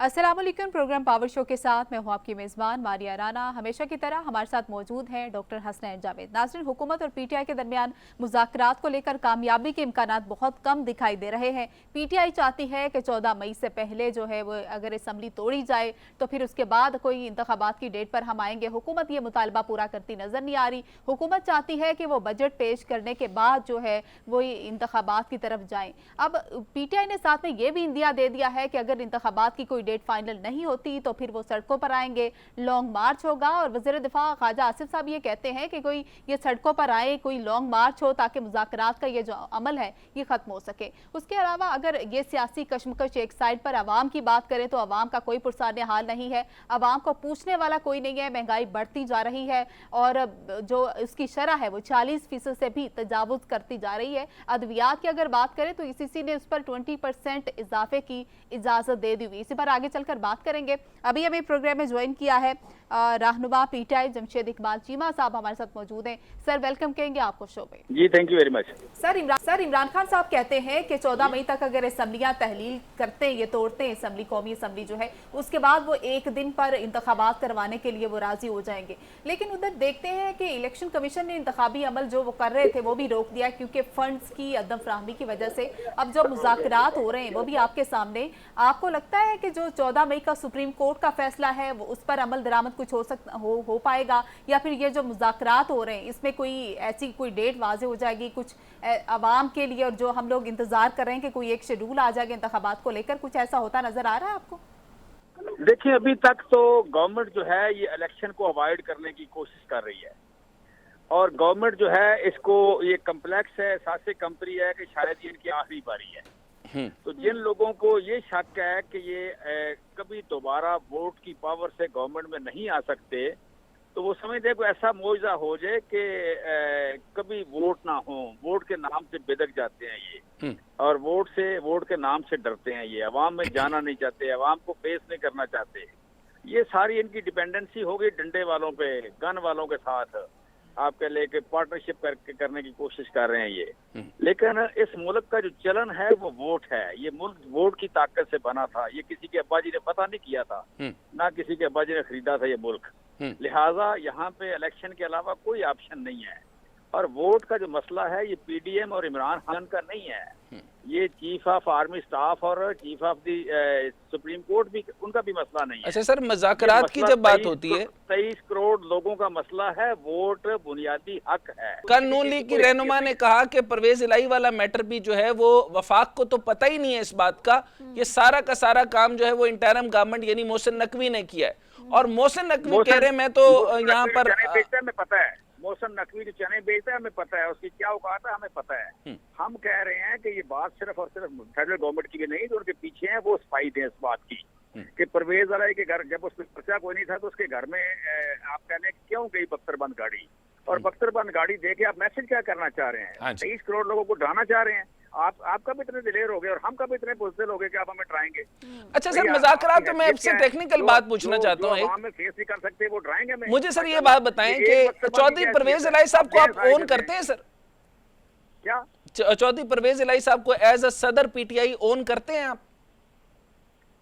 अस्सलाम वालेकुम। Programme power show के साथ मैं हूं आपकी मेज़बान मारिया राना। हमेशा की तरह हमारे साथ मौजूद हैं डॉक्टर हसनैन जावेद। नाज़रीन, हुकूमत और पीटीआई के दरमियान मुज़ाकरात को लेकर कामयाबी के इम्कानात बहुत कम दिखाई दे रहे हैं। पीटीआई चाहती है कि 14 मई से पहले जो है वो अगर असम्बली तोड़ी जाए तो फिर उसके बाद कोई इंतखाबात की डेट पर हम आएंगे। हुकूमत ये मुतालबा पूरा करती नजर नहीं आ रही। हुकूमत चाहती है कि वो बजट पेश करने के बाद जो है वो इंतखाबात की तरफ जाए। अब पीटीआई ने साथ में ये भी इंदिया दे दिया है कि अगर इंतखाबात की कोई डेट फाइनल नहीं होती तो फिर वो सड़कों पर आएंगे, लॉन्ग मार्च होगा। और वज़ीर दिफा ख्वाजा आसिफ साहब ये कहते हैं कि कोई ये सड़कों पर आए, कोई लॉन्ग मार्च हो ताकि मुज़ाकरात का ये जो अमल है ये खत्म हो सके। उसके अलावा अगर ये सियासी कशमकश एक साइड पर आवाम की बात करें तो आवाम का कोई पुरसाने हाल नहीं है, आवाम को पूछने वाला कोई नहीं है। महंगाई बढ़ती जा रही है और जो उसकी शरह है वो 40% से भी तजावुज करती जा रही है। अद्वियात की अगर बात करें तो ईसीसी ने उस पर 20% इजाफे की इजाजत दे दी हुई। इसी पर आगे चलकर बात करेंगे। अभी हमें प्रोग्राम में ज्वाइन किया है रहनुमा पीटीआई जमशेद इकबाल चीमा साहब हमारे साथ मौजूद हैं। सर, वेलकम कहेंगे आपको शो में। जी, thank you very much. Sir, Imran Khan sahab कहते हैं कि 14 मई तक अगर असम्बलियां तहलील करते हैं, ये तोड़ते हैं असम्बली, कौमी असम्बली जो है, उसके बाद वो एक दिन पर इंतखाबात करवाने के लिए वो राजी हो जाएंगे। लेकिन उधर देखते हैं कि इलेक्शन कमीशन ने इंतखाबी अमल जो वो कर रहे थे वो भी रोक दिया क्योंकि फंड्स की अदम फ्राहमी की वजह से। अब जो मुज़ाकरात हो रहे हैं वो भी आपके सामने, आपको लगता है कि जो 14 मई का सुप्रीम कोर्ट का फैसला है वो उस पर अमल दरामद कुछ हो पाएगा, या फिर ये जो मुज़ाकरात हो रहे हैं इसमें कोई ऐसी कोई डेट वाज़े हो जाएगी कुछ आवाम के लिए, और जो हम लोग इंतजार कर रहे हैं कि कोई एक शेड्यूल आ जाएगा इंतखाबात को लेकर, कुछ ऐसा होता नजर आ रहा है आपको? देखिए, अभी तक तो गवर्नमेंट जो है ये इलेक्शन को अवॉइड करने की कोशिश कर रही है और गवर्नमेंट जो है इसको, ये कम्प्लेक्स है, सासे कंपनी है कि शायद ये इनकी आखिरी बारी है। तो जिन लोगों को ये शक है कि ये कभी दोबारा वोट की पावर से गवर्नमेंट में नहीं आ सकते, तो वो समझते हैं कोई ऐसा मौजूदा हो जाए कि कभी वोट ना हो, वोट के नाम से बिदक जाते हैं ये और वोट के नाम से डरते हैं ये, अवाम में जाना नहीं चाहते, अवाम को फेस नहीं करना चाहते। ये सारी इनकी डिपेंडेंसी हो गई डंडे वालों पे, गन वालों के साथ आपके लेके पार्टनरशिप करने की कोशिश कर रहे हैं ये। लेकिन इस मुल्क का जो चलन है वो वोट है। ये मुल्क वोट की ताकत से बना था। ये किसी के अब्बा जी ने पता नहीं किया था, ना किसी के अब्बा जी ने खरीदा था ये मुल्क। लिहाजा यहाँ पे इलेक्शन के अलावा कोई ऑप्शन नहीं है। और वोट का जो मसला है ये पीडीएम और इमरान खान का नहीं है, ये चीफ ऑफ आर्मी स्टाफ और chief of the supreme court भी, उनका भी मसला नहीं है। अच्छा सर, मुज़ाकरात की जब बात होती है, 23 करोड़ लोगों का मसला है, वोट बुनियादी हक है। कल नून लीग की रहनुमा ने कहा कि परवेज इलाही वाला मैटर भी जो है वो वफाक को तो पता ही नहीं है इस बात का, ये सारा का सारा काम जो है वो इंटरिम गवर्नमेंट यानी मोहसिन नकवी ने किया है। और मोहसिन नकवी कह रहे मैं तो यहाँ पर हमें पता है, मोहसिन नकवी जो चने बेचता है हमें पता है, उसकी क्या औकात है हमें पता है। हम कह रहे हैं कि ये बात सिर्फ और सिर्फ फेडरल गवर्नमेंट की भी नहीं, जो उनके पीछे हैं वो स्पाई थे इस बात की कि परवेज इलाही के घर जब उसमें पर्चा कोई नहीं था तो उसके घर में आप कहने क्यों गई बख्तरबंद गाड़ी, और बख्तरबंद गाड़ी दे के आप मैसेज क्या करना चाह रहे हैं? 23 करोड़ लोगों को डराना चाह रहे हैं। आपका भी इतने दिलेर हो गए और हम कभी इतने बुज़दिल हो गए कि आप हमें डराएंगे। अच्छा सर, मुज़ाकरात में आपसे टेक्निकल बात पूछना चाहता हूँ। हम फेस नहीं कर सकते वो डराएंगे हमें। मुझे सर ये बात बताएं कि चौधरी परवेज इलाही साहब को आप ओन करते हैं सर? क्या चौधरी परवेज इलाही साहब को एज अ सदर पीटीआई ओन करते हैं आप?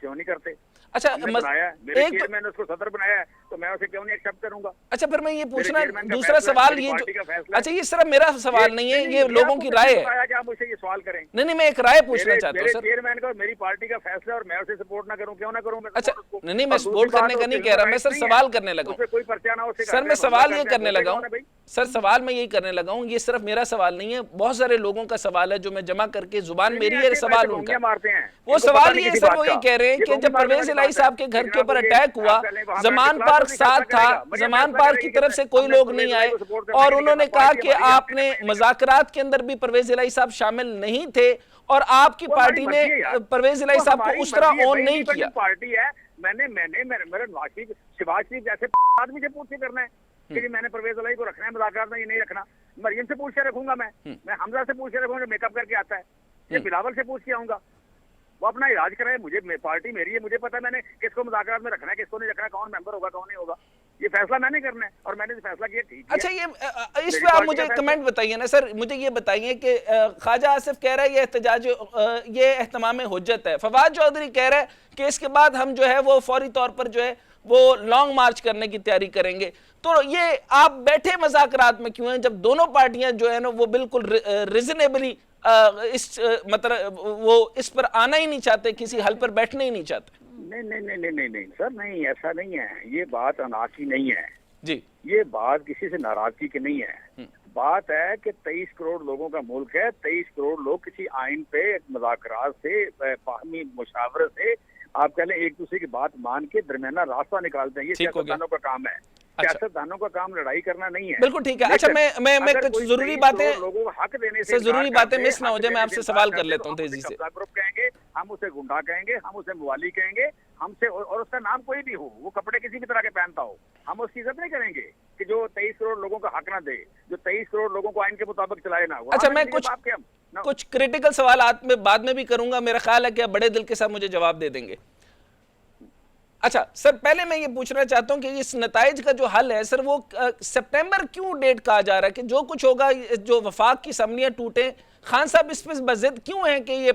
क्यों नहीं करते? अच्छा, मेरे चेयरमैन ने उसको सदर बनाया है तो मैं उसे क्यों नहीं एक्सेप्ट करूंगा? अच्छा, फिर मैं ये पूछना दूसरा सवाल ये जो, अच्छा ये सिर्फ मेरा सवाल नहीं है, ये लोगों की राय है कि आप मुझसे ये सवाल करें। नहीं, मैं एक राय पूछना चाहता हूँ सर। चेयरमैन का और मेरी पार्टी का फैसला और मैं उसे सपोर्ट ना करूं, क्यों ना करूं? अच्छा नहीं, मैं सपोर्ट करने का नहीं कह रहा, मैं सर सवाल करने लगा हूँ। कोई पर्चा ना हो सर, मैं सवाल ये करने लगा हूँ सर, सवाल मैं यही करने लगा हूँ, ये सिर्फ मेरा सवाल नहीं है, बहुत सारे लोगों का सवाल है जो मैं जमा करके, जुबान मेरी है, सवाल उनका। वो सवाल ये सर, वो ये कह रहे हैं कि जब परवेज इलाही साहब के घर के ऊपर अटैक हुआ, जमान पार्क साथ था, जमान पार्क की तरफ से कोई लोग नहीं आए और उन्होंने कहा कि आपने मुज़ाकरात के अंदर भी परवेज इलाही साहब शामिल नहीं थे और आपकी पार्टी ने परवेज इलाही साहब को उस तरह ऑन नहीं किया। पार्टी है, मैंने मेरे शिवाज शरीफ जैसे आदमी से पूछ के करना है कि मैंने परवेज इलाही को रखना है मुज़ाकरात में, ये नहीं रखना। मरियम से पूछ के रखूंगा, मैं हमजा से पूछ के रखूंगा जो मेकअप करके आता है, ये बिलावल से पूछ के आऊंगा, वो अपना इलाज कराए। मुझे पार्टी मेरी है, मुझे पता है मैंने किसको मुज़ाकरात में रखना है, किसको नहीं रखना, कौन मेंबर होगा कौन नहीं होगा। ये फैसला मैंने करना है और मैंने जो फैसला किया ठीक है। अच्छा, ये इस पे आप मुझे कमेंट बताइए ना सर, मुझे ये बताइए कि ख्वाजा आसिफ कह रहा है ये एहतजाज ये एहतमाम हुज्जत है, फवाद चौधरी कह रहा है कि इसके बाद हम जो है वो फौरी तौर पर जो है वो लॉन्ग मार्च करने की तैयारी करेंगे। तो ये आप बैठे मज़ाकरात में क्यों हैं जब दोनों पार्टियां जो है ना वो बिल्कुल रिजनेबली इस मतलब वो इस पर आना ही नहीं चाहते, किसी हल पर बैठना ही नहीं चाहते? नहीं नहीं नहीं नहीं नहीं नहीं सर, नहीं ऐसा नहीं है, ये बात अनाकी नहीं है जी, ये बात किसी से नाराजगी की नहीं है। बात है कि 23 करोड़ लोगों का मुल्क है, 23 करोड़ लोग किसी आइन पे मुज़ाकरात से फाहमी मुशावरत से आप कह लें एक दूसरे की बात मान के दरमियाना रास्ता निकालते हैं। ये सियासतदानों का काम है। सियासतदानों का काम लड़ाई करना नहीं है। बिल्कुल ठीक है। अच्छा, मैं कुछ जरूरी बातें लोगों को हक देने से जरूरी बातें मिस ना हो जाए, मैं आपसे सवाल कर लेता हूँ तेजी से। ग्रुप कहेंगे, हम उसे गुंडा कहेंगे, हम उसे मवाली कहेंगे, हमसे और उसका नाम कोई भी हो, वो कपड़े किसी भी तरह के पहनता हो, हम उसकी इज्जत नहीं करेंगे कि जो 23 करोड़ लोगों का हक ना दे, जो 23 करोड़ लोगों को आइन के मुताबिक चलाए ना। अच्छा, मैं कुछ क्रिटिकल सवाल बाद में भी करूंगा, मेरा ख्याल है कि आप बड़े दिल के साथ मुझे जवाब दे देंगे। अच्छा सर, पहले मैं ये पूछना चाहता हूं कि इस नताइज का जो हल है सर, वो सितंबर क्यों डेट कहा जा रहा है कि जो कुछ होगा, जो वफाक की असम्बलियां टूटे, खान साहब इस पर बज़िद क्यों है कि ये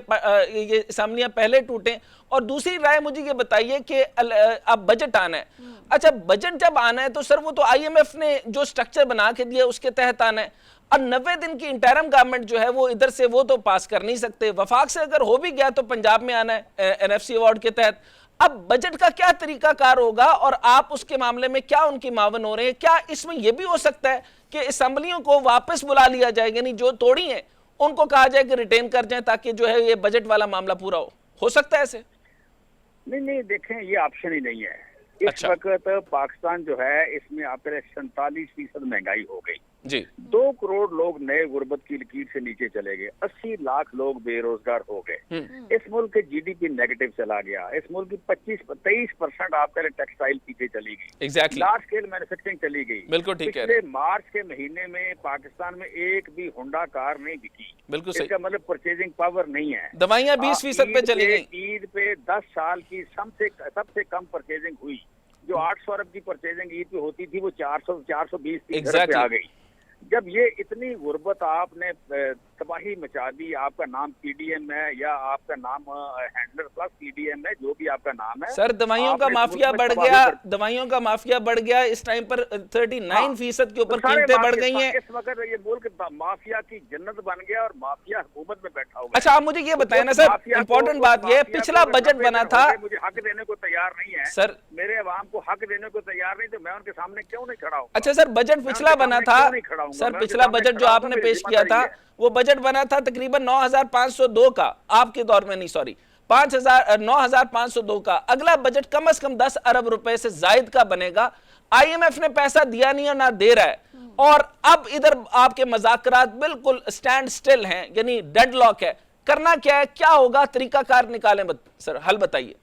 असम्बलियां पहले टूटें? और दूसरी राय मुझे ये बताइए कि अब बजट आना है। अच्छा, बजट जब आना है तो सर वो तो IMF ने जो स्ट्रक्चर बना के दिया उसके तहत आना है, और 90 दिन की इंटरम गवर्नमेंट जो है वो इधर से वो तो पास कर नहीं सकते। वफाक से अगर हो भी गया तो पंजाब में आना है NFC अवार्ड के तहत। अब बजट का क्या तरीकाकार होगा और आप उसके मामले में क्या उनकी मावन हो रहे हैं? क्या इसमें यह भी हो सकता है कि असम्बलियों को वापस बुला लिया जाए, यानी जो तोड़ी हैं उनको कहा जाए कि रिटेन कर जाएं ताकि जो है ये बजट वाला मामला पूरा हो सकता है ऐसे? नहीं, देखें ये ऑप्शन ही नहीं है इस वक्त। पाकिस्तान जो है इसमें आपके 47% महंगाई हो गई जी, 2 करोड़ लोग नए गुर्बत की लकीर से नीचे चले गए, 80 लाख लोग बेरोजगार हो गए, इस मुल्क के GDP नेगेटिव चला गया, इस मुल्क की 23% आपके टेक्सटाइल पीछे चली गई, लार्ज स्केल मैन्युफैक्चरिंग चली गई। बिल्कुल ठीक है। पिछले मार्च के महीने में पाकिस्तान में एक भी होंडा कार नहीं बिकी। बिल्कुल सही। इसका मतलब परचेजिंग पावर नहीं है। दवाइयां 20% पे चली गई। ईद पे 10 साल की सबसे कम परचेजिंग हुई। जो 800 अरब की परचेजिंग ईद पे होती थी वो 420 पे आ गई। जब ये इतनी गुर्बत आपने तबाही मचा दी, आपका नाम PDM है या आपका नाम हैंडलर प्लस PDM है, जो भी आपका नाम है सर, दवाइयों का माफिया बढ़ गया, दवाइयों का माफिया बढ़ गया। इस टाइम पर 39% के ऊपर कीमतें बढ़ गई हैं। इस वक्त ये मुल्क माफिया की जन्नत बन गया और माफिया हुकूमत में बैठा होगा। अच्छा, आप मुझे ये बताएं ना सर, इंपॉर्टेंट बात ये, पिछला बजट बना था, मुझे हक देने को तैयार नहीं है सर, मेरे अवाम को हक देने को तैयार नहीं, तो मैं उनके सामने क्यों नहीं खड़ा हूँ? अच्छा सर, बजट पिछला बना था सर, पिछला बजट जो आपने पेश किया था वो बजट बना था तकरीबन 9,502 का, आपके दौर में नहीं, सॉरी 9,502 का। अगला बजट कम से कम 10 अरब रुपए से जायद का बनेगा। IMF ने पैसा दिया नहीं है ना दे रहा है, और अब इधर आपके मज़ाकरात बिल्कुल स्टैंड स्टिल हैं, यानी डेडलॉक है। करना क्या है, क्या होगा, तरीकाकार निकालें सर, हल बताइए।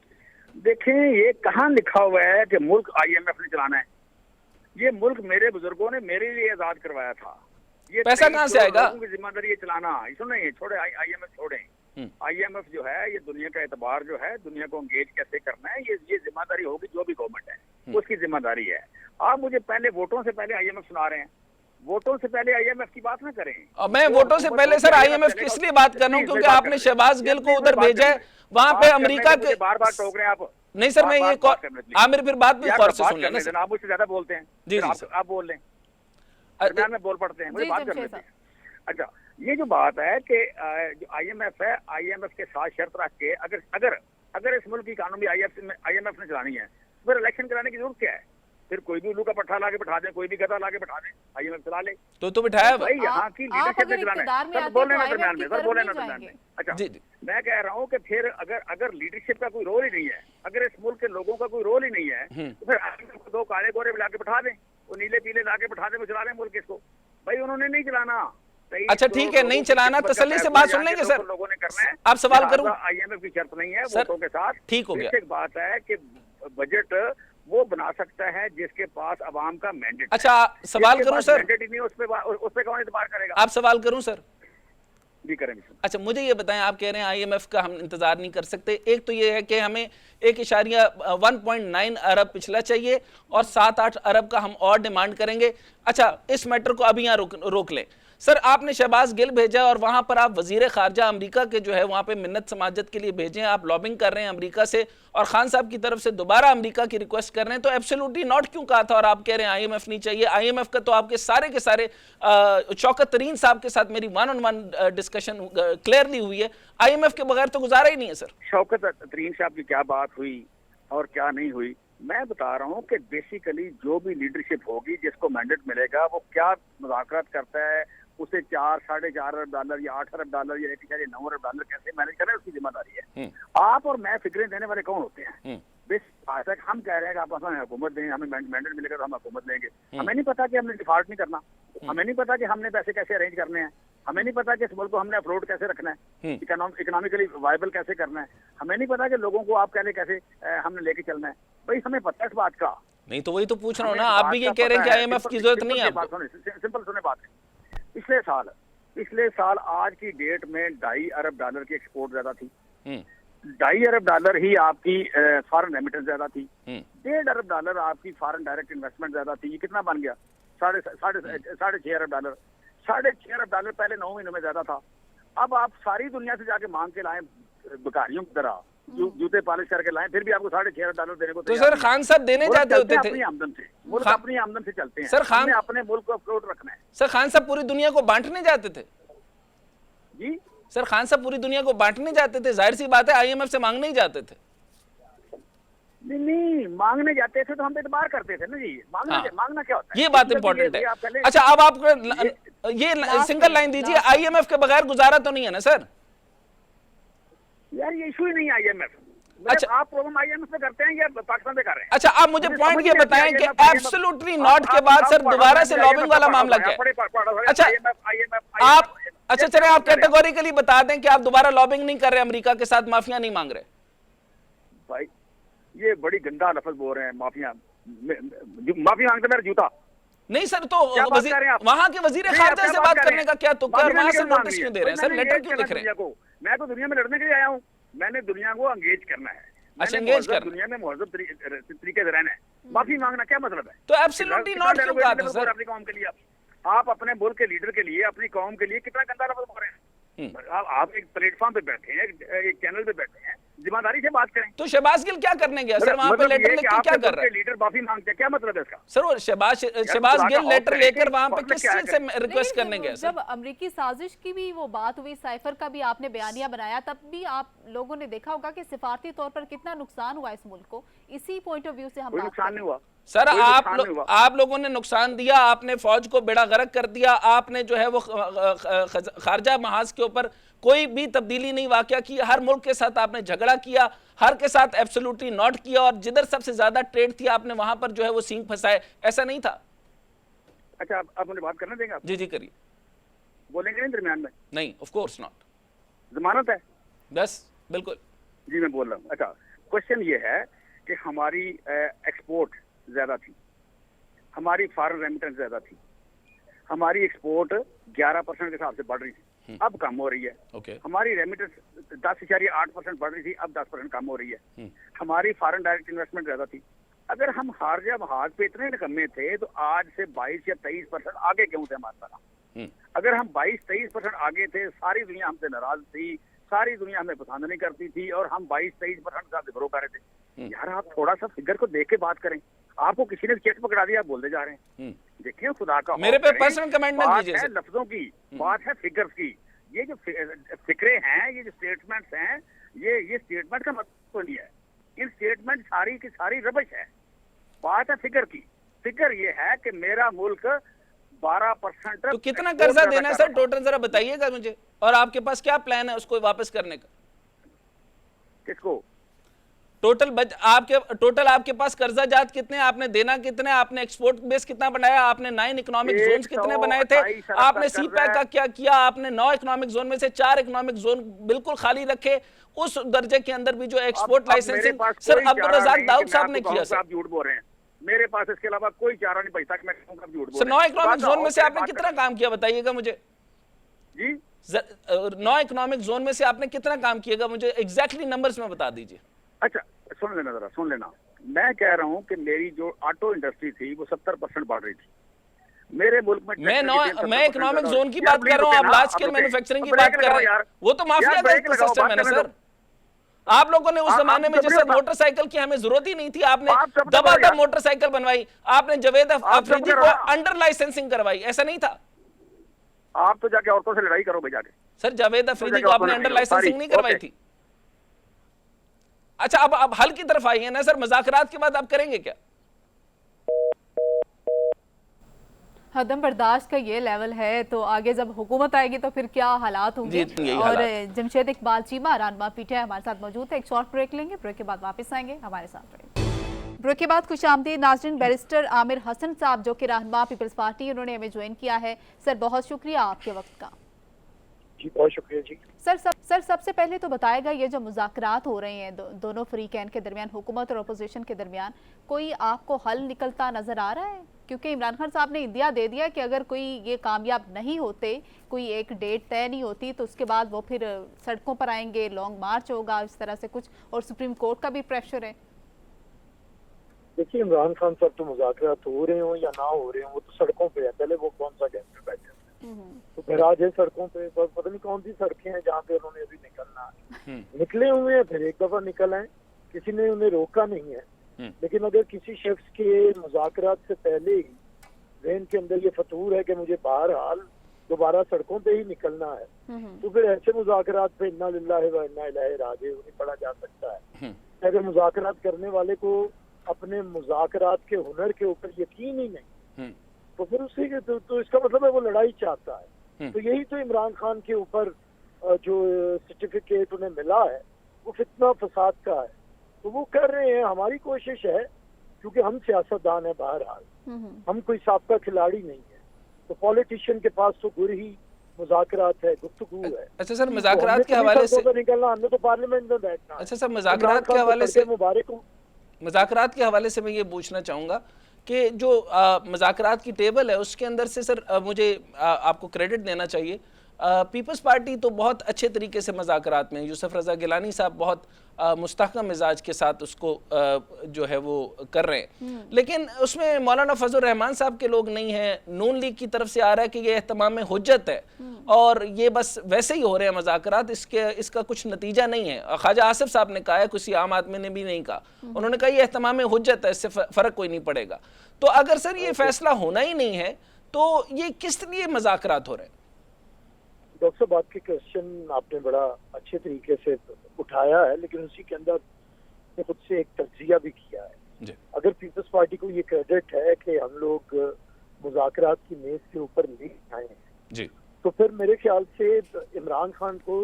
देखें, ये कहाँ लिखा हुआ है कि मुल्क IMF ने चलाना है? ये मुल्क मेरे बुजुर्गों ने मेरे लिए आजाद करवाया था। ये पैसा कहाँ से आएगा? जिम्मेदारी ये चलाना, सुनिए, छोड़े IMF छोड़े। IMF जो है ये दुनिया का एतबार जो है, दुनिया को एंगेज कैसे करना है, ये जिम्मेदारी होगी जो भी गवर्नमेंट है उसकी जिम्मेदारी है। आप मुझे पहले वोटों से पहले IMF सुना रहे हैं, वोटों से पहले IMF की बात ना करें। मैं वोटों से पहले सर IMF की इसलिए बात कर रहा हूँ क्योंकि आपने शहबाज गिल को उधर भेजा है, वहां पे अमेरिका के बार टोक रहे हैं आप। नहीं सर, मैं ये आप मेरी फिर बात भी गौर से सुन लेना सर। आप मुझसे ज्यादा बोलते हैं जी, आप बोल लें, में बोल पड़ते हैं, मुझे बात करने दें। अच्छा, ये जो बात है कि जो IMF है, IMF के साथ शर्त रख के अगर इस मुल्क की इकानमी IMF ने चलानी है, फिर इलेक्शन कराने की जरूरत क्या है? फिर कोई भी उल्लू का पट्टा लाके बैठा दें, कोई भी गधा लाके बैठा दें, IMF चला ले। तो बिठाया भाई, यहाँ की लीडरशिप ने चलाना है। बोले ना दरम्यान में। अच्छा, मैं कह रहा हूँ कि फिर अगर लीडरशिप का कोई रोल ही नहीं है, अगर इस मुल्क के लोगों का कोई रोल ही नहीं है, तो फिर IMF को 2 काले गोरे लाके बैठा दें, वो नीले पीले लाके बैठा दें, वो चला रहे मुल्क इसको। भाई, उन्होंने नहीं चलाना। अच्छा ठीक है, नहीं चलाना, तसल्ली से बात सुन लेंगे सर, लोगों ने करना है। आप सवाल करूं? IMF की शर्त नहीं है वोटों के साथ, ठीक हो गया। एक बात है कि बजट वो बना सकता है जिसके पास अवाम का मैंडेट। अच्छा, सवाल करूं सर? मैंडेट ही नहीं, उस पे कौन इतबार करेगा? आप सवाल करूं सर? भी करें। अच्छा मुझे ये बताएं, आप कह रहे हैं आईएमएफ का हम इंतजार नहीं कर सकते। एक तो ये है कि हमें 1.9 अरब पिछला चाहिए और 7-8 अरब का हम और डिमांड करेंगे। अच्छा इस मैटर को अभी यहाँ रोक लें सर। आपने शहबाज गिल भेजा और वहां पर आप वजीर खारजा अमेरिका के जो है वहां पे मिन्नत समाजत के लिए भेजे, आप लॉबिंग कर रहे हैं अमेरिका से और खान साहब की तरफ से दोबारा अमेरिका की रिक्वेस्ट कर रहे हैं, तो एब्सोल्युटली नॉट क्यों कहा था और आप कह रहे हैं आईएमएफ नहीं चाहिए? आईएमएफ का तो आपके सारे के सारे शौकत तरीन साहब के साथ मेरी 1-on-1 डिस्कशन क्लियरली हुई है, आईएमएफ के बगैर तो गुजारा ही नहीं है सर। शौकत तरीन साहब की क्या बात हुई और क्या नहीं हुई, मैं बता रहा हूं कि बेसिकली जो भी लीडरशिप होगी, जिसको मैंडेट मिलेगा, वो क्या मुज़ाकरात करता है, उसे 4-4.5 अरब डॉलर या 8 अरब डॉलर या 1.9 अरब डॉलर कैसे मैनेज करें, उसकी जिम्मेदारी है। आप और मैं फिक्रें देने वाले कौन होते हैं? आज तक हम कह रहे हैं कि आप हमें हुकूमत दें, हमें मैंडेट मिलेगा तो हम हुकूमत लेंगे। हमें नहीं पता कि हमने डिफॉल्ट नहीं करना, हमें नहीं पता कि हमने पैसे कैसे अरेंज करने हैं, हमें नहीं पता कि इस मुल्क को हमने अफ्लोड कैसे रखना है, इकोनॉमिकली वायबल कैसे करना है, हमें नहीं पता कि लोगों को आप कह रहे कैसे हमने लेके चलना है। भाई हमें पता है इस बात का। नहीं तो वही तो पूछ रहा हूँ ना, आप भी ये कह रहे हैं कि आईएमएफ की जरूरत नहीं है। सिंपल सुने बात है, पिछले साल आज की डेट में 2.5 अरब डॉलर की एक्सपोर्ट ज्यादा थी, 2.5 अरब डॉलर ही आपकी फॉरेन रेमिटेंस ज्यादा थी, 1.5 अरब डॉलर आपकी फॉरेन डायरेक्ट इन्वेस्टमेंट ज्यादा थी। ये कितना बन गया? 6.5 अरब डॉलर। 6.5 अरब डॉलर पहले 9 महीनों में ज्यादा था। अब आप सारी दुनिया से जाके मांग के लाएं भिखारियों की तरह, जूते पॉलिश करके लाएं, फिर भी आपको 6.5 अरब डॉलर देने को तो सर खान साहब देने जाते होते थे अपनी आमदन से, मुल्क अपनी आमदन से चलते हैं सर। खान अपने मुल्क को अफ्लोट रखना है। सर खान साहब पूरी दुनिया को बांटने जाते थे जी सर, खान साहब पूरी दुनिया को बांटने जाते थे, जाहिर सी बात है आईएमएफ से मांगने ही जाते थे। नहीं मांगने जाते थे तो हम एतबार करते थे ना जी। मांगना क्या होता है, ये बात इंपॉर्टेंट है। अच्छा अब आप ये सिंगल लाइन दीजिए, आईएमएफ के बगैर गुजारा तो नहीं है ना सर? यार ये इशू ही नहीं है आईएमएफ। अच्छा आप प्रॉब्लम आईएमएफ से करते हैं या पाकिस्तान से कर रहे हैं? अच्छा आप मुझे पॉइंट ये बताएं कि एब्सोल्युटली नॉट के बाद सर दोबारा से लॉबिंग वाला मामला क्या है? अच्छा आप अच्छा चले आप कैटेगोरिकली बता दें कि आप दोबारा लॉबिंग नहीं कर रहे, अमेरिका के साथ माफिया नहीं मांग रहे। भाई ये बड़ी गंदा लफ्ज बोल रहे हैं, माफिया मांगते मेरा जूता नहीं सर। तो वहां के वजीर खारजा से बात करने का क्या तुक है, वहां से नोटिस क्यों दे रहे हैं सर, लेटर क्यों लिख रहे हैं? मैं तो दुनिया में लड़ने के लिए आया हूँ, मैंने दुनिया को एंगेज करना है। अच्छा एंगेज करना, दुनिया में महजब तरीके से रहना है। माफी मांगना क्या मतलब है? तो एब्सोल्युटली नॉट क्यों कहा था सर? अपनी कौम के लिए आप अपने मुल्क के लीडर के लिए, अपनी कौम के लिए कितना गंदा लफ्ज बोल रहे हैं। आप एक प्लेटफॉर्म पे बैठे हैं, एक चैनल पे बैठे हैं, जिम्मेदारी से बात करें। तो शहबाज गिल क्या करने गया सर वहां पे? लेटर लेकर क्या कर रहा है? लीडर माफी मांगते हैं, क्या मतलब है इसका? सर वो शहबाज गिल लेटर लेकर वहां पे किस चीज से रिक्वेस्ट करने गया? जब अमेरिकी साजिश की भी वो बात हुई, साइफर का भी आपने बयानिया बनाया, तब भी आप लोगों ने देखा होगा कि सिफारती तौर पर कितना नुकसान हुआ इस मुल्क को। इसी पॉइंट ऑफ व्यू से हम नुकसान नहीं हुआ सर। आप लोगों ने नुकसान दिया, आपने फौज को बेड़ा गर्क कर दिया, आपने जो है वो खारजा महाज के ऊपर कोई भी तब्दीली नहीं वाक़या की, हर मुल्क के साथ आपने झगड़ा किया, हर के साथ एब्सोल्युटली नॉट किया, और जिधर सबसे ज्यादा ट्रेड थी आपने वहां पर जो है वो सींग फंसाए, ऐसा नहीं था? अच्छा आप मुझे बात करने देंगे? जी जी करिए। बोलेंगे नहीं दरमियान में? नहीं ऑफ कोर्स नॉट। जमानत है बस बिल्कुल जी मैं बोल रहा हूँ। अच्छा क्वेश्चन ये है कि हमारी एक्सपोर्ट ज्यादा थी, हमारी फॉरेन रेमिटेंस ज्यादा थी, हमारी एक्सपोर्ट 11% के हिसाब से बढ़ रही थी, अब कम हो रही है। हमारी रेमिटेंस 10.8% बढ़ रही थी, अब 10% कम हो रही है। हमारी फॉरेन डायरेक्ट इन्वेस्टमेंट ज्यादा थी। अगर हम खारजा महाज पे इतने निकम्मे थे तो आज से 22 या 23% आगे क्यों थे हमारे तरह? अगर हम 22-23% आगे थे, सारी दुनिया हमसे नाराज थी, सारी दुनिया हमें पसंद नहीं करती थी और हम 22-23% का विद्रोह कर रहे थे। यार आप थोड़ा सा फिगर को देख के बात करें। आपको किसी ने चेक पकड़ा दिया, आप बोलते जा रहे हैं। देखिए खुदा का मेरे पे पर्सनल कमेंट मत कीजिए सर। लफ्जों की बात है, फिगर्स की। ये जो फिक्रे हैं, ये जो स्टेटमेंट्स हैं, ये स्टेटमेंट का मतलब नहीं है। इन स्टेटमेंट सारी की सारी रबश है। बात है फिगर की। फिगर ये है कि मेरा मुल्क 12%। तो कितना कर्जा देना है सर टोटल, जरा बताइएगा मुझे, और आपके पास क्या प्लान है उसको वापस करने का? किसको? टोटल आपके पास कर्जा जात कितने, आपने देना कितने, आपने एक्सपोर्ट बेस कितना बनाया, आपने 9 इकोनॉमिक जोन्स कितने बनाए थे, आपने सी पैक का क्या किया, आपने 9 इकोनॉमिक जोन में से 4 इकोनॉमिक जोन बिल्कुल खाली रखे, उस दर्जे के अंदर भी जो export licensing sir Abdul Razak Dawood साहब ने किया। सर आप झूठ बोल रहे हैं, मेरे पास इसके अलावा कोई चारा नहीं बचता कि मैं झूठ बोल। सर 9 इकोनॉमिक जोन में से आपने कितना काम किया बताइएगा मुझे जी? 9 इकोनॉमिक जोन में से आपने कितना काम किएगा, मुझे एग्जैक्टली नंबर्स में बता दीजिए। अच्छा सुन लेना जरा, सुन लेना। मैं कह रहा हूँ कि मेरी जो ऑटो इंडस्ट्री थी वो 70% बढ़ रही थी मेरे मुल्क में। मैं इकोनॉमिक जोन की बात कर रहा हूँ, आप लार्ज स्केल मैन्युफैक्चरिंग की बात कर रहे हैं। वो तो माफिया का सिस्टम है ना सर। आप लोगों ने उस जमाने में जैसे मोटरसाइकिल की हमें जरूरत ही नहीं थी, आपने दबादब मोटरसाइकिल बनवाई, आपने जावेद अफरीदी को अंडर लाइसेंसिंग करवाई, ऐसा नहीं था? आप तो जाके औरतों से लड़ाई करोगे जाके। सर जावेद अफरीदी को आपने अंडर लाइसेंसिंग नहीं करवाई थी? अच्छा अब हल की तरफ आई है ना सर, मुज़ाकरात के बाद आप करेंगे क्या? हदम बर्दाश्त का ये लेवल है तो आगे जब हुकूमत आएगी तो फिर क्या हालात होंगे। और जमशेद इकबाल चीमा रहनुमा पीटीआई हमारे साथ मौजूद है। एक शॉर्ट ब्रेक लेंगे, ब्रेक के बाद वापस आएंगे, हमारे साथ रहेंगे। ब्रेक के बाद खुशामदीद नाज़रीन। बैरिस्टर आमिर हसन साहब जो कि रहनुमा पीपल्स पार्टी, उन्होंने हमें ज्वाइन किया है। सर बहुत शुक्रिया आपके वक्त का। जी बहुत शुक्रिया जी। सर सबसे पहले तो बताएगा ये जो मुज़ाकरात हो रहे हैं दोनों फ्रीकैन के दरमियान, हुकूमत और अपोजिशन के दरमियान, कोई आपको हल निकलता नजर आ रहा है? क्योंकि इमरान खान साहब ने इंदिया दे दिया कि अगर कोई ये कामयाब नहीं होते, कोई एक डेट तय नहीं होती, तो उसके बाद वो फिर सड़कों पर आएंगे, लॉन्ग मार्च होगा, इस तरह से कुछ, और सुप्रीम कोर्ट का भी प्रेशर है। देखिए इमरान खान साहब तो मुज़ाकरात हो रहे हो या ना हो रहे हो, वो तो सड़कों पे है। पहले वो कौन सा गैस पे बैठे तो बहराज है सड़कों पे, पता नहीं कौन सी सड़कें हैं जहाँ पे उन्होंने अभी निकलना है। निकले हुए हैं, फिर एक दफा निकल आए, किसी ने उन्हें रोका नहीं है। लेकिन अगर किसी शख्स के मुज़ाकरात से पहले ही ज़हन के अंदर ये फतूर है कि मुझे बहरहाल दोबारा सड़कों पे ही निकलना है, तो फिर ऐसे मुज़ाकरात पे इन्ना लिल्लाहि व इन्ना इलैहि राजिऊन नहीं पढ़ा जा सकता है। अगर मुज़ाकरात करने वाले को अपने मुज़ाकरात के हुनर के ऊपर यकीन ही नहीं, तो फिर उसी के तो इसका मतलब है वो लड़ाई चाहता है। तो यही तो इमरान खान के ऊपर जो सर्टिफिकेट उन्हें मिला है वो फितना फसाद का है, तो वो कर रहे हैं। हमारी कोशिश है, क्योंकि हम सियासतदान है, बहरहाल हम कोई साबका खिलाड़ी नहीं है, तो पॉलिटिशियन के पास तो गुर ही मुज़ाकरात है, गुफ्तगू है। अच्छा सर मुज़ाकरात के हवाले से निकलना, हमने तो पार्लियामेंट में बैठना। अच्छा सर मुज़ाकरात के हवाले से मुबारक, मुज़ाकरात के हवाले से मैं ये पूछना चाहूँगा कि जो मुज़ाकरात की टेबल है उसके अंदर से सर मुझे आपको क्रेडिट देना चाहिए। पीपल्स पार्टी तो बहुत अच्छे तरीके से मुज़ाकरात में, यूसुफ रज़ा गिलानी साहब बहुत मुस्तहकम मिजाज के साथ उसको जो है वो कर रहे हैं, लेकिन उसमें मौलाना फजल रहमान साहब के लोग नहीं हैं। नून लीग की तरफ से आ रहा है कि ये एहतमाम हुज्जत है और ये बस वैसे ही हो रहे हैं मुज़ाकरात, इसका कुछ नतीजा नहीं है। ख्वाजा आसिफ साहब ने कहा है, किसी आम आदमी ने भी नहीं कहा, उन्होंने कहा ये एहतमाम हुज्जत है, इससे फ़र्क कोई नहीं पड़ेगा। तो अगर सर ये फैसला होना ही नहीं है तो ये किस लिए मुज़ाकरात हो रहे हैं? डॉक्टर साहब आपके क्वेश्चन आपने बड़ा अच्छे तरीके से उठाया है, लेकिन उसी के अंदर खुद से एक तज्जिया भी किया है। अगर पीपल्स पार्टी को ये क्रेडिट है कि हम लोग मुज़ाकरात की मेज के ऊपर लेके आए हैं, तो फिर मेरे ख्याल से इमरान खान को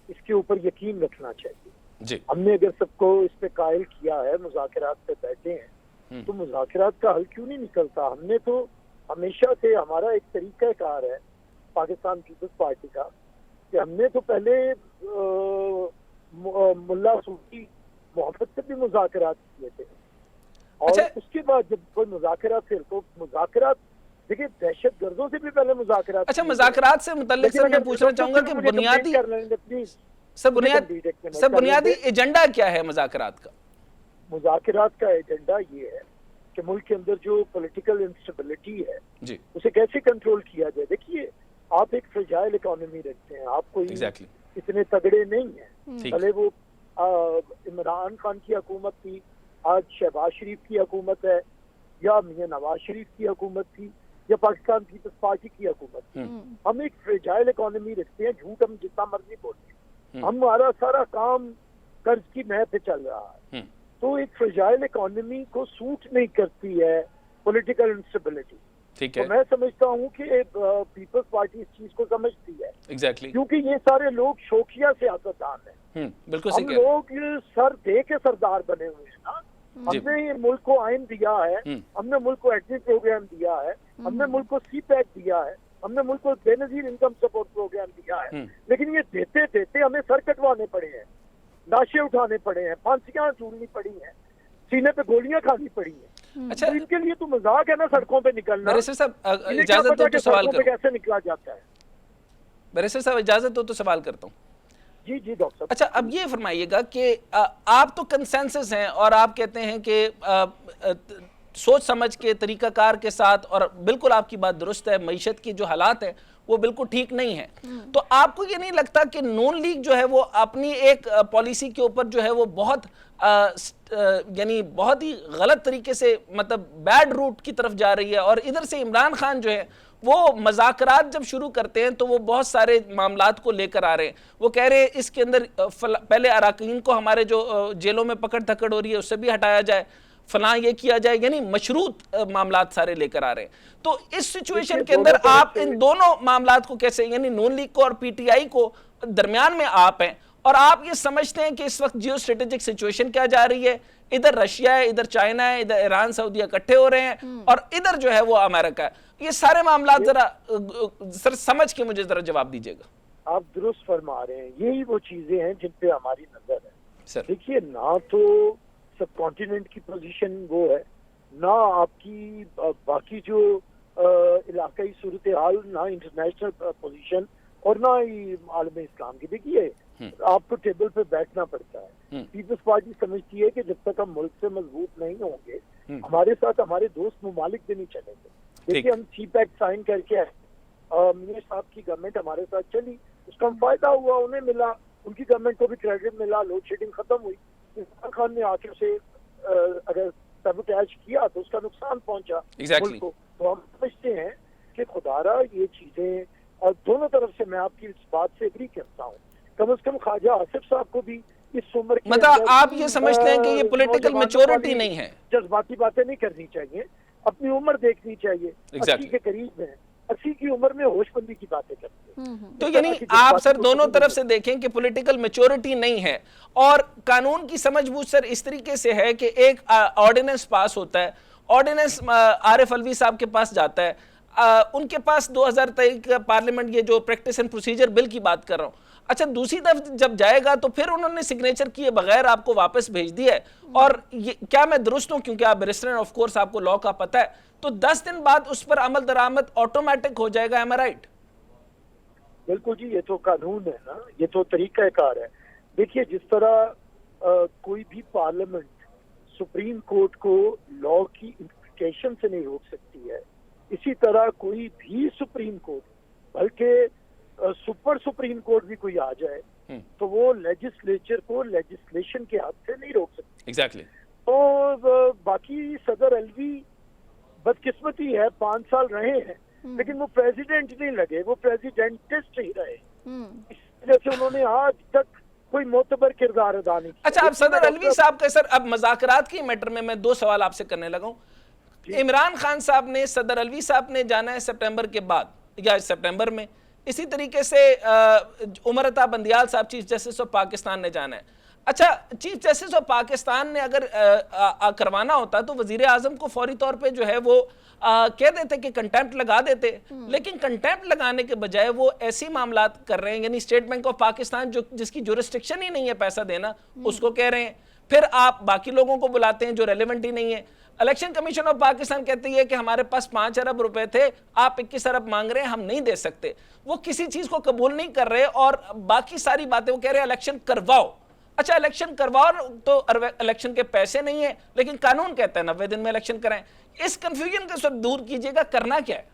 इसके ऊपर यकीन रखना चाहिए। हमने अगर सबको इस पे कायल किया है, मुज़ाकरात पे बैठे हैं, तो मुज़ाकरात का हल क्यों नहीं निकलता? हमने तो हमेशा से, हमारा एक तरीक़ाकार है पाकिस्तान पीपल्स पार्टी का, कि हमने तो पहले मुल्ला सूफी मोहम्मद से भी मुज़ाकरात किए थे, और अच्छा, उसके बाद जब कोई मुज़ाकरात थे तो मुज़ाकरात, देखिए दहशत गर्दों से भी पहले मुज़ाकरात। अच्छा मुज़ाकरात से मुतल्लिक सर मैं पूछना चाहूंगा कि बुनियादी एजेंडा क्या है मुज़ाकरात का? मुज़ाकरात का एजेंडा ये है कि मुल्क के अंदर जो पॉलिटिकल इंस्टेबिलिटी है जी, उसे कैसे कंट्रोल किया जाए। देखिए आप एक फ्रेजाइल इकोनॉमी रखते हैं, आप कोई इतने तगड़े नहीं है। भले वो इमरान खान की हुकूमत थी, आज शहबाज शरीफ की हुकूमत है, या मियां नवाज शरीफ की हुकूमत थी, या पाकिस्तान पीपल्स पार्टी की हुकूमत थी। हम एक फ्रेजाइल इकोनॉमी रखते हैं, झूठ हम जितना मर्जी बोलते हैं, हमारा सारा काम कर्ज की नहर पे चल रहा है। तो एक फ्रेजाइल इकोनॉमी को सूट नहीं करती है पॉलिटिकल इंस्टेबिलिटी। ठीक है, तो मैं समझता हूँ कि पीपल्स पार्टी इस चीज को समझती है। एग्जैक्टली, क्योंकि ये सारे लोग शौकिया सियासतदान हैं। बिल्कुल हम लोग सर दे के सरदार बने हुए हैं ना। हमने ये मुल्क को आइन दिया है, हमने मुल्क को एडमिट प्रोग्राम दिया है, हमने मुल्क को CPEC दिया है, हमने मुल्क को बेनजीर इनकम सपोर्ट प्रोग्राम दिया है, लेकिन ये देते देते हमें सर कटवाने पड़े हैं, लाशें उठाने पड़े हैं, फांसियां झूलनी पड़ी हैं, सीने पे गोलियां खानी पड़ी हैं। अच्छा, तो इनके लिए तो मजाक है ना सड़कों पे निकलना। इजाजत दो तो सवाल करो। कैसे निकला जाता है? बैरिस्टर साहब इजाजत हो तो सवाल करता हूँ। जी जी डॉक्टर साहब। अच्छा, अब ये फरमाइएगा कि आप तो कंसेंसस हैं और आप कहते हैं कि सोच समझ के तरीकाकार के साथ, और बिल्कुल आपकी बात दुरुस्त है, मईशत की जो हालात है वो बिल्कुल ठीक नहीं है। तो आपको ये नहीं लगता कि नून लीग जो है वो अपनी एक पॉलिसी के ऊपर जो है वो बहुत यानी बहुत ही गलत तरीके से, मतलब बैड रूट की तरफ जा रही है, और इधर से इमरान खान जो है वो मज़ाकरात जब शुरू करते हैं तो वो बहुत सारे मामलात को लेकर आ रहे हैं। वो कह रहे हैं इसके अंदर पहले अराकीन को हमारे जो जेलों में पकड़ धकड़ हो रही है उससे भी हटाया जाए, फलां ये किया जाए, यानी मशरूत मामलात सारे लेकर आ रहे हैं। तो इस सिचुएशन के अंदर आप इन दोनों मामलात को कैसे, यानी नून लीग को और पीटीआई को दरमियान में आप हैं, और आप ये समझते हैं कि इस वक्त जियो स्ट्रेटेजिक सिचुएशन क्या जा रही है, इधर रशिया है, इधर चाइना है, इधर ईरान सऊदी इकट्ठे हो रहे हैं, और इधर जो है वो अमेरिका है। ये सारे मामला जरा सर समझ के मुझे जरा जवाब दीजिएगा। आप दुरुस्त फरमा रहे हैं, यही वो चीजें हैं जिन पे हमारी नजर है सर। देखिए, ना तो सब कॉन्टिनेंट की पोजीशन वो है, ना आपकी बाकी जो इलाकाई सूरत हाल, ना इंटरनेशनल पोजीशन, और ना ही आलम इस्लाम की। देखिए, आपको टेबल पे बैठना पड़ता है। पीपल्स पार्टी समझती है कि जब तक हम मुल्क से मजबूत नहीं होंगे, हमारे साथ हमारे दोस्त ममालिक भी नहीं चलेंगे। देखिए, हम सी पैक्ट साइन करके मियां साहब की गवर्नमेंट हमारे साथ चली, उसका फायदा हुआ, उन्हें मिला, उनकी गवर्नमेंट को भी क्रेडिट मिला, लोड शेडिंग खत्म हुई। इमरान खान ने आके उसे अगर सबोटेज किया तो उसका नुकसान पहुंचा मुल्क को। तो हम समझते हैं कि खुदारा ये चीजें, और दोनों तरफ से मैं आपकी इस बात से एग्री करता हूँ। कम से कम ख्वाजा आसिफ साहब को भी इस उम्र की, मतलब आप ये समझते हैं कि ये पॉलिटिकल मैच्योरिटी नहीं है, जज्बाती बातें नहीं करनी चाहिए, अपनी उम्र देखनी चाहिए। 80 के करीब है, 80 की उम्र में होशबंदी की बातें करते हैं। तो यानी आप सर दोनों तरफ से देखें कि पॉलिटिकल मैच्योरिटी नहीं है, और कानून की समझबूझ सर इस तरीके से है कि एक ऑर्डिनेंस पास होता है, ऑर्डिनेंस आरिफ अलवी साहब के पास जाता है, उनके पास 2023 का पार्लियामेंट, ये जो प्रैक्टिस एंड प्रोसीजर बिल की बात कर रहा हूँ, अच्छा दूसरी तरफ जब जाएगा तो फिर उन्होंने सिग्नेचर किए बगैर आपको वापस भेज दिया है। और ये क्या मैं दुरुस्त हूं, क्योंकि आप बैरिस्टर हैं, ऑफ कोर्स आपको लॉ का पता है, तो 10 दिन बाद उस पर अमल दरामद ऑटोमेटिक हो जाएगा, एम आई राइट? बिल्कुल जी, ये तो कानून है ना, ये तो तरीकाकार है। देखिए, जिस तरह कोई भी पार्लियामेंट सुप्रीम कोर्ट को लॉ की इंप्लीकेशन से नहीं रोक सकती है, इसी तरह कोई भी सुप्रीम कोर्ट, बल्कि सुपर सुप्रीम कोर्ट भी कोई आ जाए तो वो लेजिस्लेचर को लेजिस्लेशन के हाथ से नहीं रोक सकती। एग्जैक्टली। तो बाकी सदर अलवी बदकिस्मती है, 5 साल रहे हैं, लेकिन वो प्रेसिडेंट नहीं लगे, वो प्रेसिडेंटिस्ट ही रहे। इस वजह से उन्होंने आज तक कोई मोतबर किरदार अदा नहीं किया। अच्छा, अब सदर अलवी साहब का सर, अब मज़ाकरात की मैटर में मैं 2 सवाल आपसे करने लगा हूं। इमरान खान साहब ने, सदर अलवी साहब ने जाना है सितंबर के बाद या सितंबर में, इसी तरीके से उमर अता बंदियाल साहब चीफ जस्टिस ऑफ पाकिस्तान ने जाना है। अच्छा, चीफ जस्टिस ऑफ पाकिस्तान ने अगर करवाना होता तो वजीर आजम को फौरी तौर पे जो है वो कह देते कि कंटेम्प्ट लगा देते, लेकिन कंटेम्प्ट लगाने के बजाय वो ऐसी मामलात कर रहे हैं, यानी स्टेट बैंक ऑफ पाकिस्तान जो जिसकी जुरिस्डिक्शन ही नहीं है पैसा देना, उसको कह रहे हैं। फिर आप बाकी लोगों को बुलाते हैं जो रेलेवेंट ही नहीं है। इलेक्शन कमीशन ऑफ पाकिस्तान कहती है कि हमारे पास 5 अरब रुपए थे, आप 21 अरब मांग रहे हैं, हम नहीं दे सकते। वो किसी चीज को कबूल नहीं कर रहे, और बाकी सारी बातें वो कह रहे हैं इलेक्शन करवाओ। अच्छा, इलेक्शन करवाओ तो इलेक्शन के पैसे नहीं है, लेकिन कानून कहता है 90 दिन में इलेक्शन कराएं। इस कंफ्यूजन को सब दूर कीजिएगा, करना क्या है?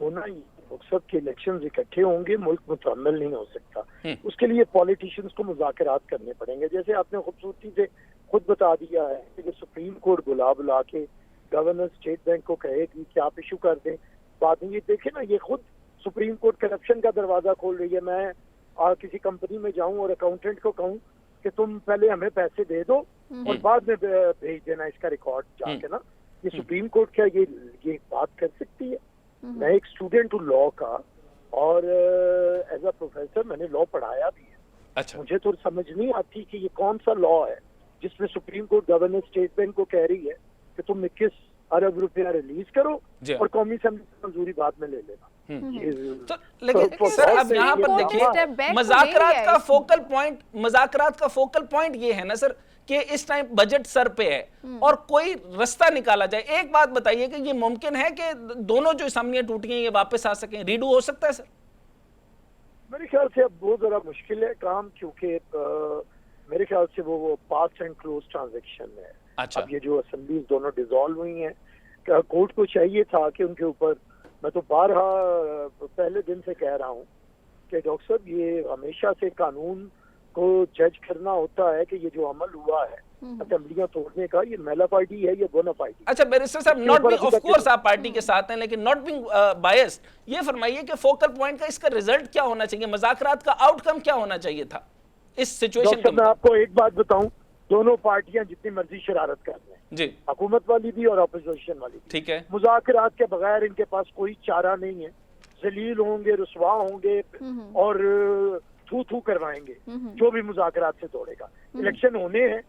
होना ही सबके इलेक्शंस इकट्ठे होंगे, मुल्क मुकम्मल नहीं हो सकता। उसके लिए पॉलिटिशियंस को मुज़ाकरात करने पड़ेंगे। जैसे आपने खूबसूरती से खुद बता दिया है कि सुप्रीम कोर्ट बुला के गवर्नर स्टेट बैंक को कहेगी कि आप इशू कर दें। बाद में ये देखे ना, ये खुद सुप्रीम कोर्ट करप्शन का दरवाजा खोल रही है। मैं किसी कंपनी में जाऊं और अकाउंटेंट को कहूं कि तुम पहले हमें पैसे दे दो और बाद में भेज देना इसका रिकॉर्ड जाके ना, ये सुप्रीम कोर्ट क्या ये बात कर सकती है? मैं एक स्टूडेंट हूँ लॉ का, और एज अ प्रोफेसर मैंने लॉ पढ़ाया भी है। अच्छा। मुझे तो समझ नहीं आती कि ये कौन सा लॉ है जिसमें supreme court governor state bank को कह रही है कि तुम 21 अरब रुपया रिलीज करो और कौमी असेंबली से मंजूरी बाद में ले लेना। तो लेकिन सर अब यहाँ पर देखिए, मज़ाकरात का फोकल पॉइंट ये है ना सर कि इस टाइम बजट सर पे है और कोई रास्ता निकाला जाए। एक बात बताइए कि ये मुमकिन है कि दोनों जो असेंबलियां टूटी हैं ये वापस आ सकें, रीडू हो सकता है सर? मेरे ख्याल से अब वो जरा मुश्किल है काम, क्योंकि मेरे ख्याल से वो पास एंड क्लोज ट्रांजैक्शन है। अच्छा। अब ये जो असेंबलीज दोनों डिसॉल्व हुई हैं, कोर्ट को चाहिए था कि उनके ऊपर, मैं तो बारहा पहले दिन से कह रहा हूँ कि डॉक्टर साहब ये हमेशा से कानून को जज करना होता है कि ये जो अमल हुआ है असेंबलियां तोड़ने का, ये मेलाफाइडी है या बोनाफाइडी। अच्छा बैरिस्टर साहब, नॉट बीइंग, ऑफ कोर्स आप पार्टी के साथ हैं, लेकिन नॉट बीइंग बायस्ड, ये फरमाइए कि फोकल पॉइंट का इसका रिजल्ट क्या होना चाहिए, मुज़ाकरात का आउटकम क्या होना चाहिए था इस सिचुएशन में? मैं आपको एक बात बताऊं, दोनों पार्टियां जितनी मर्जी शरारत कर रहे हैं जी, हुकूमत वाली भी और अपोजिशन वाली भी, ठीक है, मुज़ाकरात के बगैर इनके पास कोई चारा नहीं है। जलील होंगे, रुसवा होंगे और थू थू करवाएंगे जो भी मुज़ाकरात से तोड़ेगा। इलेक्शन होने हैं,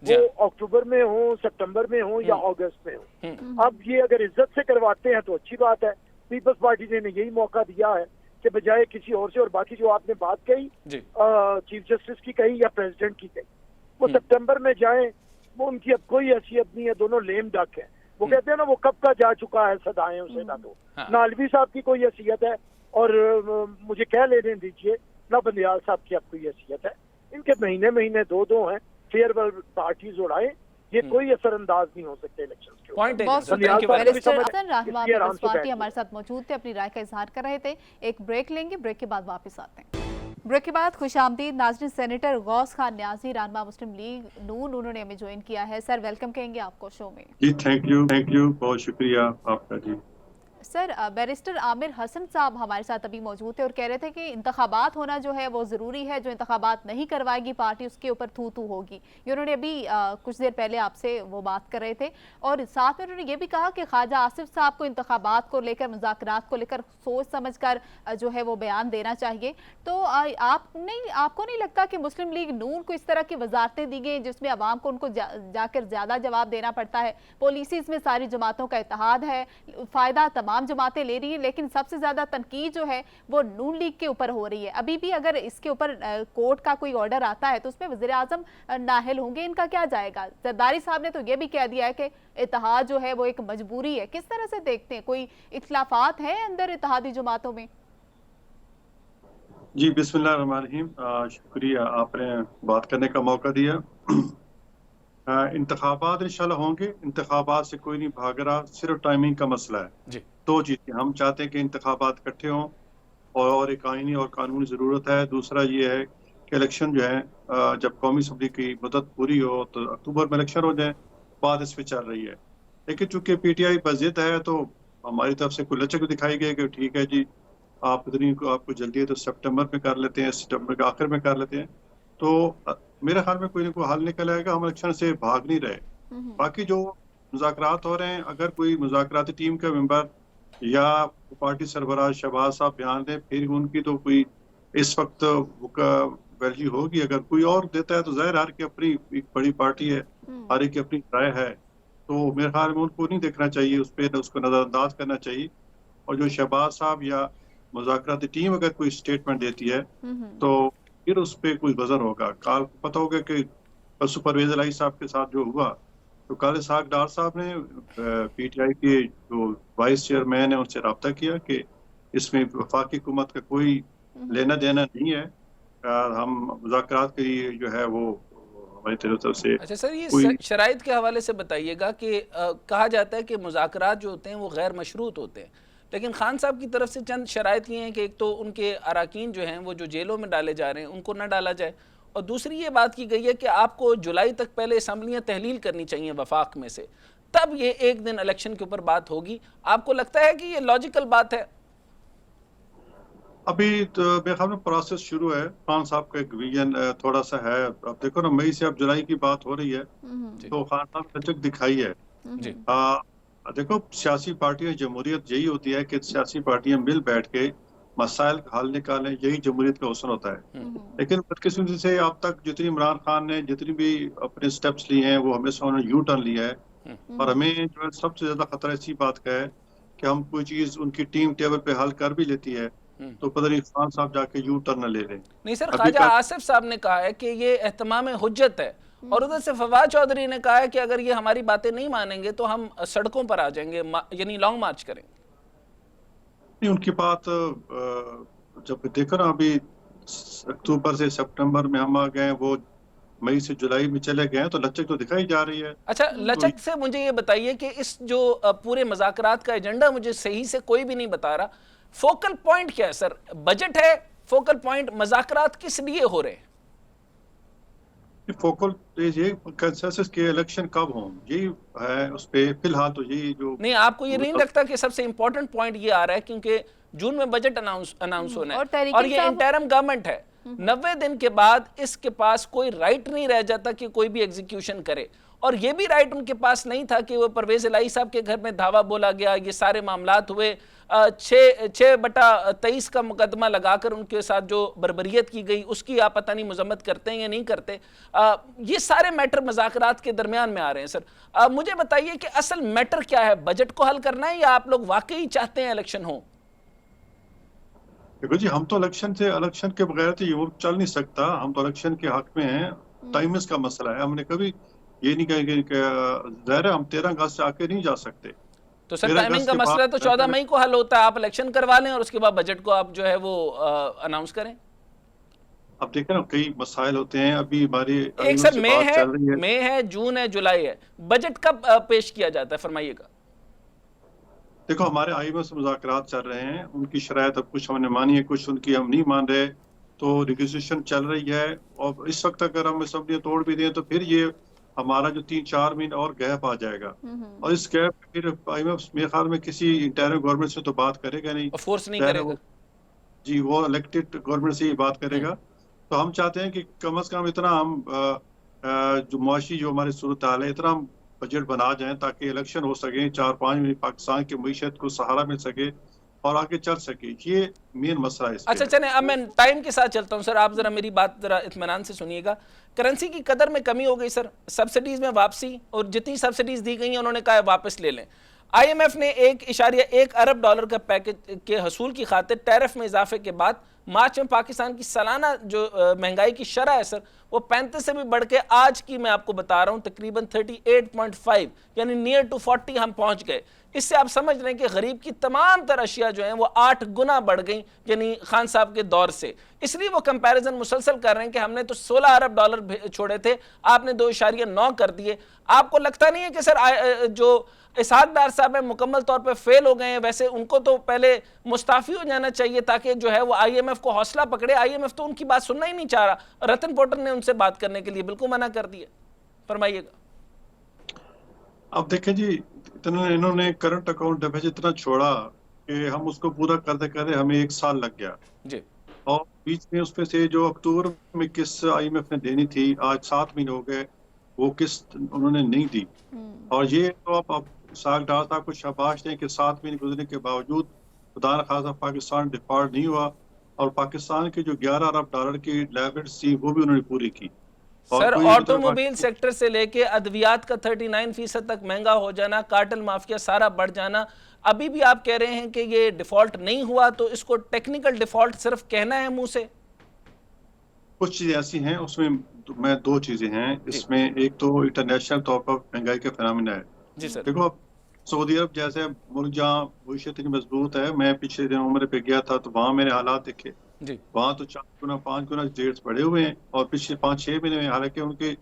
वो अक्टूबर में हो, सितंबर में हो या अगस्त में हो। अब ये अगर इज्जत से करवाते हैं तो अच्छी बात है। पीपल्स पार्टी ने यही मौका दिया है कि बजाय किसी और से, और बाकी जो आपने बात कही चीफ जस्टिस की कही या प्रेसिडेंट की कही, वो सितंबर में जाएं, वो उनकी अब कोई हैसियत नहीं है, दोनों लेम डक है। वो कहते हैं ना, वो कब का जा चुका है सदाएं उसे ना दो। ना अलवी साहब की कोई हैसियत है, और मुझे कह लेने दीजिए ना बंदियाल साहब की अब कोई हैसियत है। इनके महीने महीने दो हैं, फेयरवेल पार्टीज उड़ाए, ये कोई असरअंदाज नहीं हो सकते इलेक्शन के पॉइंट हमारे साथ मौजूद थे, अपनी राय का इजहार कर रहे थे। एक ब्रेक लेंगे, ब्रेक के बाद वापस आते हैं। ब्रेक के बाद खुशामदीद नाज़रीन। सेनेटर गौस खान न्याजी, रहनुमा मुस्लिम लीग नून, उन्होंने हमें ज्वाइन किया है। सर वेलकम कहेंगे आपको शो में। जी थैंक यू, बहुत शुक्रिया आपका जी। सर बैरिस्टर आमिर हसन साहब हमारे साथ अभी मौजूद थे और कह रहे थे कि इंतखाबात होना जो है वो ज़रूरी है, जो इंतखाबात नहीं करवाएगी पार्टी उसके ऊपर थू थू होगी। ये उन्होंने अभी कुछ देर पहले आपसे वो बात कर रहे थे, और साथ में उन्होंने ये भी कहा कि ख्वाजा आसिफ साहब को इंतखाबात को लेकर, मुज़ाकरात को लेकर सोच समझ कर जो है वो बयान देना चाहिए। तो आपको नहीं लगता कि मुस्लिम लीग नून को इस तरह की वजारतें दी गई जिसमें अवाम को उनको जाकर ज़्यादा जवाब देना पड़ता है? पॉलिसीज़ में सारी जमातों का इत्तेहाद है, फ़ायदा तमाम जमातें ले रही है, लेकिन सबसे ज्यादा तनकीद जो है वो नून लीग के ऊपर हो रही है। अभी भी अगर इसके ऊपर कोर्ट का कोई ऑर्डर आता है तो उसमें वज़ीर आज़म नाहिल होंगे, इनका क्या जाएगा? जरदारी साहब ने तो ये भी कह दिया है कि इत्तेहाद जो है वो एक मजबूरी है। किस तरह से देखते हैं, कोई इख्तिलाफात है अंदर इत्तेहादी जमातों में? जी बिस्मिल्लाहिर्रहमानिर्रहीम, शुक्रिया आपने बात करने का मौका दिया। इंतखाबात इंशाल्लाह होंगे, इंतखाबात से कोई नहीं भाग रहा, सिर्फ टाइमिंग का मसला है जी। दो चीज़ें हम चाहते हैं कि इंतखाबात इकट्ठे हों, और एक आईनी और कानूनी ज़रूरत है। दूसरा ये है कि इलेक्शन जो है जब कौमी असम्बली की मुद्दत पूरी हो तो अक्टूबर में इलेक्शन हो जाए, बात इस पर चल रही है। लेकिन चूँकि PTI पर ज़िद है तो हमारी तरफ से कुछ लचक दिखाई गई कि ठीक है जी, आप इतनी को आपको जल्दी है तो सितंबर में कर लेते हैं, सितंबर के आखिर में कर लेते हैं। तो मेरे ख्याल में कोई ना कोई हल निकल आएगा, हम इलेक्शन से भाग नहीं रहे। बाकी जो मुज़ाकरात हो रहे हैं, अगर कोई मुज़ाकराती टीम का मेंबर या पार्टी सरबराह शहबाज साहब बयान दें, फिर उनकी तो कोई इस वक्त वैल्यू होगी। अगर कोई और देता है तो जाहिर हर की अपनी एक बड़ी पार्टी है, हर एक की अपनी राय है, तो मेरे ख्याल में उनको नहीं देखना चाहिए, उस पर उसको नज़रअंदाज करना चाहिए। और जो शहबाज साहब या मुज़ाकराती टीम अगर कोई स्टेटमेंट देती है तो फिर उस पर कोई वजन होगा। कल पता होगा कि परसों परवेज इलाही साहब के साथ जो हुआ, तो कल इसहाक डार साहब ने PTI के जो वाइस चेयरमैन है उनसे रब्ता किया कि इसमें वफाकी हुकूमत का कोई लेना देना नहीं है, हम मुज़ाकरात के लिए जो है वो हमारी तरफ से। अच्छा सर, ये शराइत के हवाले से बताइएगा कि कहा जाता है कि मुज़ाकरात जो होते हैं वो गैर मशरूत होते हैं, लेकिन खान साहब की तरफ से चंद शराइत ये हैं कि एक तो उनके अराकीन जो हैं वो जो जेलों में डाले जा रहे हैं उनको ना डाला जाए, और दूसरी ये बात की गई है कि आपको जुलाई तक पहले असम्बलियाँ तहलील करनी चाहिए वफाक में से, तब ये एक दिन इलेक्शन के ऊपर बात होगी। आपको लगता है कि ये लॉजिकल बात है? अभी तो मेरे ख्याल में प्रोसेस शुरू है, खान साहब का एक विजन थोड़ा सा है। अब देखो ना, मई से अब जुलाई की बात हो रही है, तो खान साहब लचक दिखाई है जी। देखो सियासी पार्टियां, जमहूरियत यही होती है कि सियासी पार्टियां मिल बैठ के मसाइल का हल निकालें, यही जमहूरियत का हुस्न होता है। लेकिन बदकिस्मती से अब तक जितनी इमरान खान ने जितनी भी अपने स्टेप्स लिए हैं वो हमेशा उन्होंने यू टर्न लिया है, और हमें जो है सबसे ज्यादा खतरा इसी बात का है कि हम कोई चीज उनकी टीम टेबल पे हल कर भी लेती है तो पता नहीं खान साहब जाके यू टर्न ले लें। नहीं सर, ख्वाजा आसिफ साहब ने कहा है कि ये एहतमाम हुज्जत है, और उधर से फवाद चौधरी ने कहा है कि अगर ये हमारी बातें नहीं मानेंगे तो हम सड़कों पर आ जाएंगे, यानी लॉन्ग मार्च करेंगे। नहीं, उनकी बात जब देखो ना अभी अक्टूबर से सितंबर में हम आ गए, वो मई से जुलाई में चले गए, तो लचक तो दिखाई जा रही है। अच्छा, लचक से मुझे ये बताइए कि इस जो पूरे मुज़ाकरात का एजेंडा मुझे सही से कोई भी नहीं बता रहा, फोकल पॉइंट क्या है सर? बजट है फोकल पॉइंट? मुज़ाकरात किस लिए हो रहे हैं? फोकल ये कंसेंसस के इलेक्शन कब हों, यही है उस पे फिलहाल तो यही जो नहीं, आपको ये नहीं लगता कि सबसे इंपॉर्टेंट पॉइंट ये आ रहा है क्योंकि जून में बजट अनाउंस होना है और ये इंटरम गवर्नमेंट है, 90 दिन के बाद इसके पास कोई राइट नहीं रह जाता कि कोई भी एग्जीक्यूशन करे, और ये भी राइट उनके पास नहीं था कि वो परवेज इलाही साहब के घर में धावा बोला गया, ये सारे मामलात हुए, 6/23 का मुकदमा लगाकर उनके साथ जो बर्बरियत की गई उसकी आप पता नहीं मजम्मत करते हैं या नहीं करते। ये सारे मैटर मुज़ाकरात के दरमियान में आ रहे हैं सर। मुझे बताइए कि असल मैटर क्या है? बजट को हल करना है या आप लोग वाकई चाहते हैं इलेक्शन हो? देखो जी, हम तो इलेक्शन के बगैर तो ये चल नहीं सकता, हम तो इलेक्शन के हक में हैं। टाइमिंग का मसला है, हमने कभी ये नहीं कहा कि ज़ाहिर है हम 13 अगस्त से आके नहीं जा सकते। तो सर टाइमिंग का मसला तो 14 मई को हल होता है, आप इलेक्शन करवा लें और उसके बाद बजट को आप जो है वो अनाउंस करें। अब देखें ना, कई मसाइल होते हैं। अभी हमारी एक सर मई है, जून है, जुलाई है, बजट कब पेश किया जाता है, फरमाइएगा। देखो, हमारे IMF से मुज़ाकरात चल रहे हैं, उनकी शराइत अब कुछ हमने मानी है, कुछ उनकी हम नहीं मान रहे, तो नेगोशिएशन चल रही है। और इस वक्त अगर हम सब तोड़ भी दें तो फिर ये हमारा जो 3-4 महीने और गैप आ जाएगा, और इस गैप फिर IMF मेरे ख्याल में किसी इंटरिम गवर्नमेंट से तो बात करेगा नहीं, फोर्स नहीं करेगा जी, वो इलेक्टेड गवर्नमेंट से ही बात करेगा। तो हम चाहते हैं कि कम से कम इतना हम जो मुआशी जो हमारी सूरत हाल है, इतना हम बजट बना जाएं ताकि इलेक्शन हो सके, 4-5 महीने पाकिस्तान की मईशत को सहारा मिल सके और आगे चल सके। ये मेन मसला है। अच्छा चलें, अब मैं टाइम के साथ चलता हूं सर, आप जरा मेरी बात जरा इत्मीनान से सुनिएगा। करेंसी की कदर में कमी हो गई सर, सब्सिडीज में वापसी, और जितनी सब्सिडीज दी गई हैं उन्होंने कहा वापस ले लें। IMF ने $1.1 अरब का पैकेज के हसूल की खातिर टैरिफ में इजाफे के बाद मार्च में पाकिस्तान की सालाना जो महंगाई की शरह है सर, वो 35 से भी बढ़ के आज की मैं आपको बता रहा हूँ तकरीबन 38.5 यानी नियर टू 40 हम पहुँच गए। इससे आप समझ रहे हैं कि गरीब की तमाम तर अशिया जो हैं वो 8 गुना बढ़ गई, यानी खान साहब के दौर से। इसलिए वो कंपैरिजन मुसलसल कर रहे हैं कि हमने तो $16 अरब छोड़े थे, आपने 2.9 कर दिए। आपको लगता नहीं है कि सर जो इसहाक डार साहब है मुकम्मल तौर पे फेल हो गए हैं? वैसे उनको तो पहले मुस्ताफी हो जाना चाहिए ताकि जो है वो IMF को हौसला पकड़े। IMF तो उनकी बात सुनना ही नहीं चाह रहा, रतन पोर्टर ने उनसे बात करने के लिए बिल्कुल मना कर दिया। फरमाइएगा। अब देखें जी, इन्होंने करंट अकाउंट डेफिसिट इतना छोड़ा कि हम उसको पूरा करते करते हमें 1 साल लग गया जी, और बीच में उसमें से जो अक्टूबर में किस्त IMF ने देनी थी, आज 7 महीने हो गए, वो किस्त उन्होंने नहीं दी। और ये तो अब इसहाक डार साहब को शाबाश दें कि 7 महीने गुजरने के बावजूद खुदा न खासा पाकिस्तान डिफॉल्ट नहीं हुआ, और पाकिस्तान के जो $11 अरब की लायबिलिटीज थी वो भी उन्होंने पूरी की। सर ऑटोमोबाइल सेक्टर से लेके अद्वियात का 39% तक महंगा हो जाना, कार्टेल माफिया सारा बढ़ जाना, अभी भी आप कह रहे हैं कि ये डिफॉल्ट नहीं हुआ, तो इसको टेक्निकल डिफॉल्ट सिर्फ कहना है मुंह से? कुछ चीजें ऐसी हैं, उसमें मैं 2 चीजें हैं इसमें। एक तो इंटरनेशनल तौर पर महंगाई का फिनोमेना है जी सर। देखो, सऊदी अरब जैसे मुल्क जहाँ मईशत इतनी मजबूत है, मैं पिछले दिन उम्र पे गया था तो वहाँ मैंने हालात देखे, वहाँ तो 4 गुना 5 गुना रेट्स बढ़े हुए हैं, और पिछले 5-6 महीने में हालांकि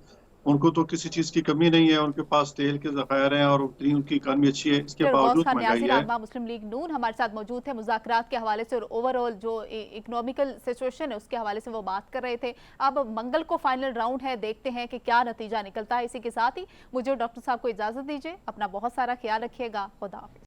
उनको तो किसी चीज की कमी नहीं है, उनके पास तेल के ज़खायर हैं और उनकी इकानमी अच्छी है, इसके बावजूद महंगाई है। मुस्लिम लीग नून हमारे साथ मौजूद थे, मुज़ाकरात के हवाले से और ओवरऑल जो इकोनॉमिकल सिचुएशन है उसके हवाले से वो बात कर रहे थे। अब मंगल को फाइनल राउंड है, देखते हैं कि क्या नतीजा निकलता है। इसी के साथ ही मुझे डॉक्टर साहब को इजाजत दीजिए, अपना बहुत सारा ख्याल रखिएगा, खुदा हाफिज़।